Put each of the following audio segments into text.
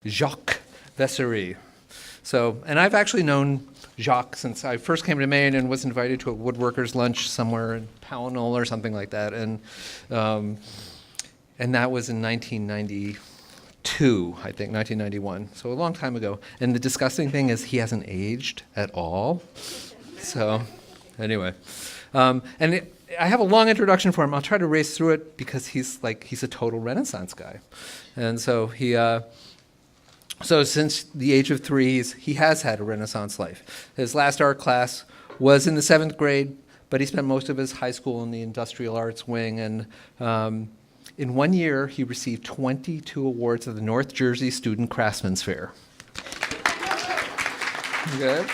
Jacques Vesery. So, and I've actually known Jacques since I first came to Maine and was invited to a woodworkers lunch somewhere in Pownell or something like that, and that was in 1992, I think, 1991, so a long time ago. And the disgusting thing is he hasn't aged at all. So, anyway, I have a long introduction for him. I'll try to race through it because he's a total Renaissance guy, and so So since the age of 3, he has had a Renaissance life. His last art class was in the 7th grade, but he spent most of his high school in the industrial arts wing. And in 1 year, he received 22 awards at the North Jersey Student Craftsman's Fair. Good.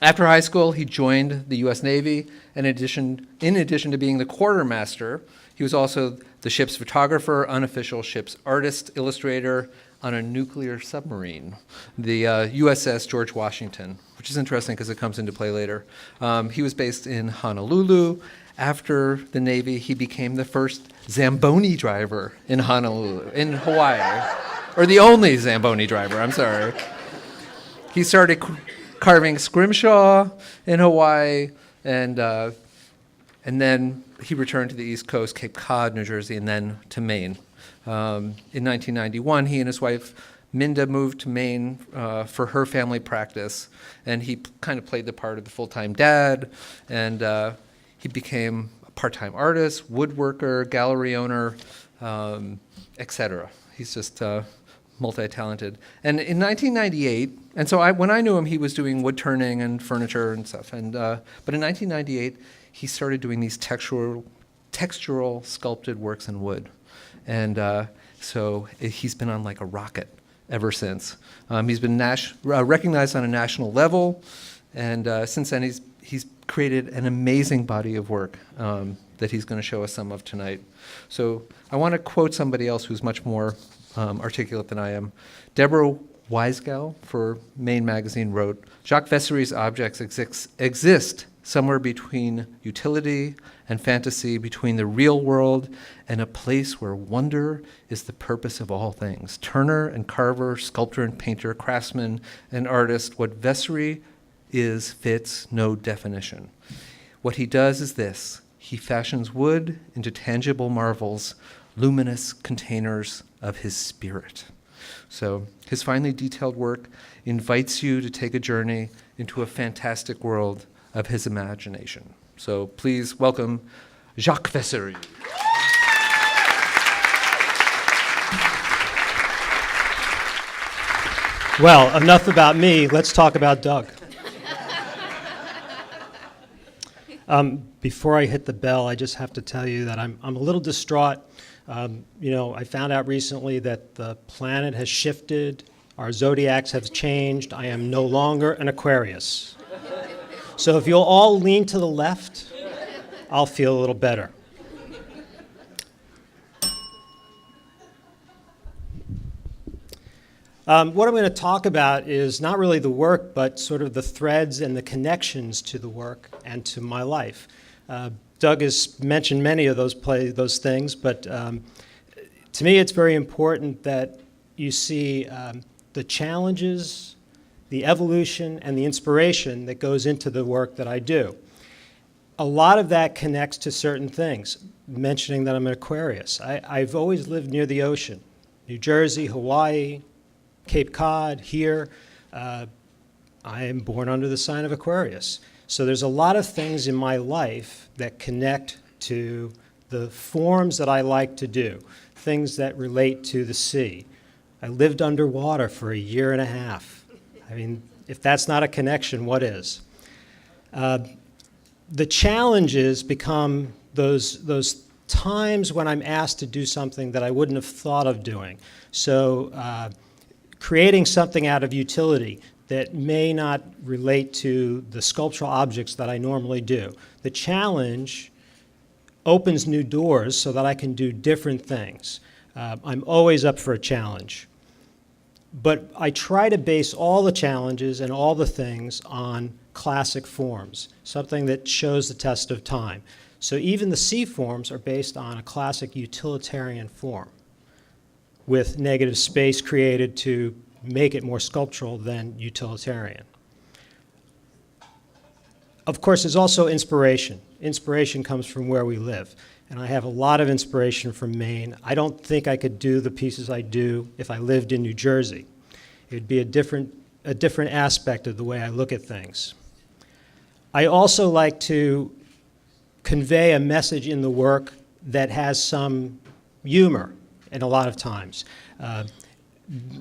After high school, he joined the U.S. Navy. In addition to being the quartermaster, he was also the ship's photographer, unofficial ship's artist, illustrator, on a nuclear submarine, the USS George Washington, which is interesting because it comes into play later. He was based in Honolulu. After the Navy, he became the first Zamboni driver in Honolulu, in Hawaii, or the only Zamboni driver, I'm sorry. He started carving scrimshaw in Hawaii, and then he returned to the East Coast, Cape Cod, New Jersey, and then to Maine. In 1991, he and his wife, Minda, moved to Maine for her family practice, and he kind of played the part of the full-time dad, and he became a part-time artist, woodworker, gallery owner, etc. He's just multi-talented. And in 1998, and so when I knew him, he was doing wood turning and furniture and stuff, but in 1998, he started doing these textural sculpted works in wood. And so he's been on like a rocket ever since. He's been recognized on a national level, and since then he's created an amazing body of work that he's going to show us some of tonight. So I want to quote somebody else who's much more articulate than I am. Deborah Weisgau for Maine Magazine wrote, "Jacques Vesery's objects exist somewhere between utility and fantasy, between the real world and a place where wonder is the purpose of all things. Turner and carver, sculptor and painter, craftsman and artist, what Vesery is fits no definition. What he does is this: he fashions wood into tangible marvels, luminous containers of his spirit." So his finely detailed work invites you to take a journey into a fantastic world of his imagination. So please welcome Jacques Vesery. Well, enough about me. Let's talk about Doug. Before I hit the bell, I just have to tell you that I'm a little distraught. I found out recently that the planet has shifted, our zodiacs have changed. I am no longer an Aquarius. So if you'll all lean to the left, I'll feel a little better. What I'm going to talk about is not really the work, but sort of the threads and the connections to the work and to my life. Doug has mentioned many of those things, but to me it's very important that you see the challenges, the evolution, and the inspiration that goes into the work that I do. A lot of that connects to certain things, mentioning that I'm an Aquarius. I've always lived near the ocean, New Jersey, Hawaii, Cape Cod, here. I am born under the sign of Aquarius. So there's a lot of things in my life that connect to the forms that I like to do, things that relate to the sea. I lived underwater for a year and a half. I mean, if that's not a connection, what is? The challenges become those times when I'm asked to do something that I wouldn't have thought of doing. So creating something out of utility that may not relate to the sculptural objects that I normally do. The challenge opens new doors so that I can do different things. I'm always up for a challenge. But I try to base all the challenges and all the things on classic forms, something that shows the test of time. So even the sea forms are based on a classic utilitarian form. with negative space created to make it more sculptural than utilitarian. Of course, there's also inspiration. Inspiration comes from where we live. And I have a lot of inspiration from Maine. I don't think I could do the pieces I do if I lived in New Jersey. It would be a different aspect of the way I look at things. I also like to convey a message in the work that has some humor, and a lot of times.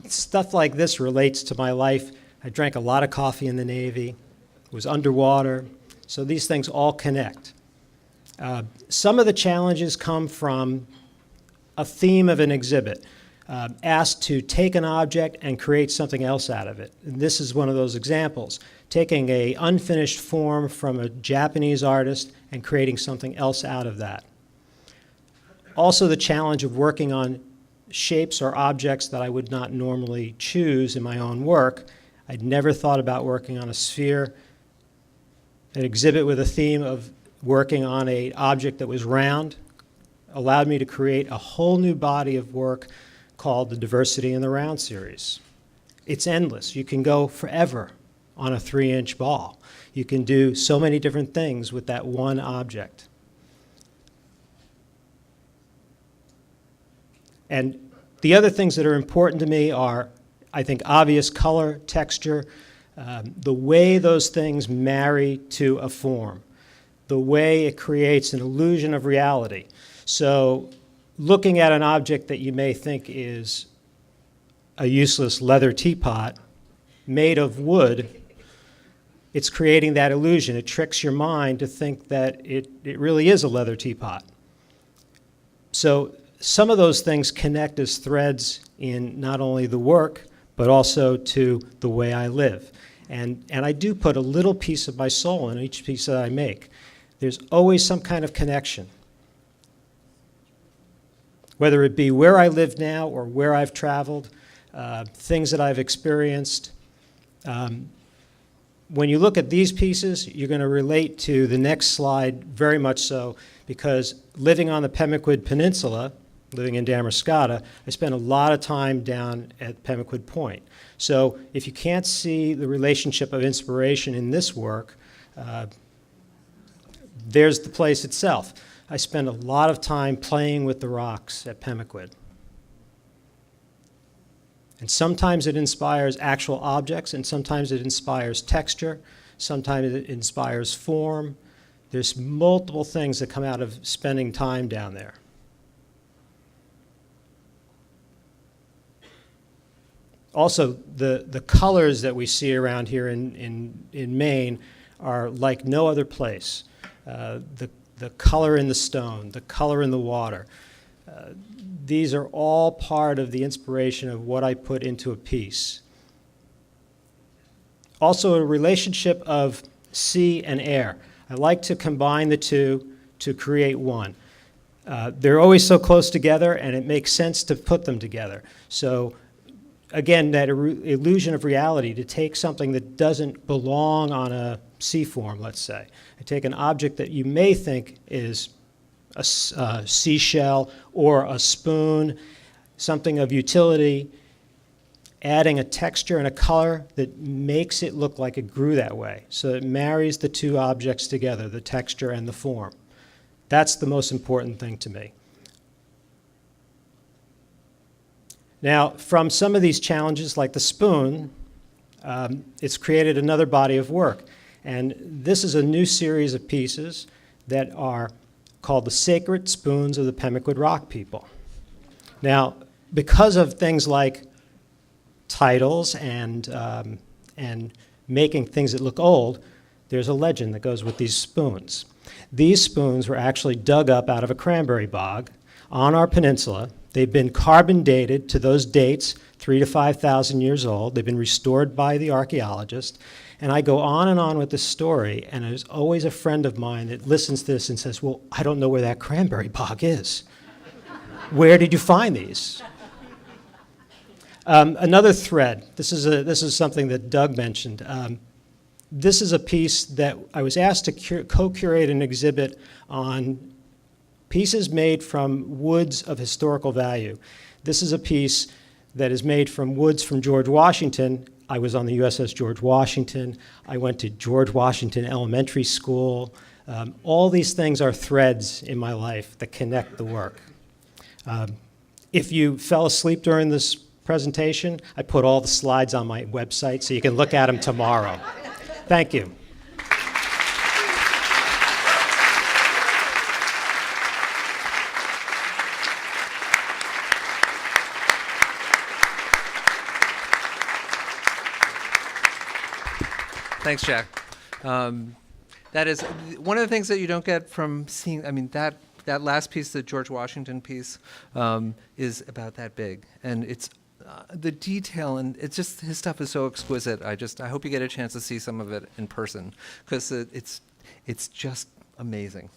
Stuff like this relates to my life. I drank a lot of coffee in the Navy, was underwater, so these things all connect. Some of the challenges come from a theme of an exhibit, asked to take an object and create something else out of it. And this is one of those examples, taking an unfinished form from a Japanese artist and creating something else out of that. Also the challenge of working on shapes or objects that I would not normally choose in my own work. I'd never thought about working on a sphere. An exhibit with a theme of working on an object that was round allowed me to create a whole new body of work called the Diversity in the Round series. It's endless. You can go forever on a 3-inch ball. You can do so many different things with that one object. And the other things that are important to me are, I think, obvious color, texture, the way those things marry to a form, the way it creates an illusion of reality. So looking at an object that you may think is a useless leather teapot made of wood, it's creating that illusion. It tricks your mind to think that it really is a leather teapot. So some of those things connect as threads in not only the work, but also to the way I live. And I do put a little piece of my soul in each piece that I make. There's always some kind of connection. Whether it be where I live now or where I've traveled, things that I've experienced. When you look at these pieces, you're going to relate to the next slide very much so, because living on the Pemaquid Peninsula, living in Damariscotta, I spent a lot of time down at Pemaquid Point. So if you can't see the relationship of inspiration in this work, there's the place itself. I spend a lot of time playing with the rocks at Pemaquid. And sometimes it inspires actual objects, and sometimes it inspires texture, sometimes it inspires form. There's multiple things that come out of spending time down there. Also, the colors that we see around here in Maine are like no other place. The color in the stone, the color in the water. These are all part of the inspiration of what I put into a piece. Also, a relationship of sea and air. I like to combine the two to create one. They're always so close together, and it makes sense to put them together. So again, that illusion of reality, to take something that doesn't belong on a sea form, let's say. I take an object that you may think is a seashell or a spoon, something of utility, adding a texture and a color that makes it look like it grew that way. So it marries the two objects together, the texture and the form. That's the most important thing to me. Now, from some of these challenges, like the spoon, it's created another body of work. And this is a new series of pieces that are called the Sacred Spoons of the Pemaquid Rock People. Now, because of things like titles and making things that look old, there's a legend that goes with these spoons. These spoons were actually dug up out of a cranberry bog on our peninsula. They've been carbon dated to those dates, 3,000 to 5,000 years old. They've been restored by the archaeologist. And I go on and on with this story, and there's always a friend of mine that listens to this and says, well, I don't know where that cranberry bog is. Where did you find these? Another thread. This is something that Doug mentioned. This is a piece that I was asked to co-curate an exhibit on pieces made from woods of historical value. This is a piece that is made from woods from George Washington. I was on the USS George Washington. I went to George Washington Elementary School. All these things are threads in my life that connect the work. If you fell asleep during this presentation, I put all the slides on my website so you can look at them tomorrow. Thank you. Thanks, Jack. That is one of the things that you don't get from seeing. I mean, that last piece, the George Washington piece, is about that big, and it's the detail, and it's just his stuff is so exquisite. I hope you get a chance to see some of it in person because it's just amazing.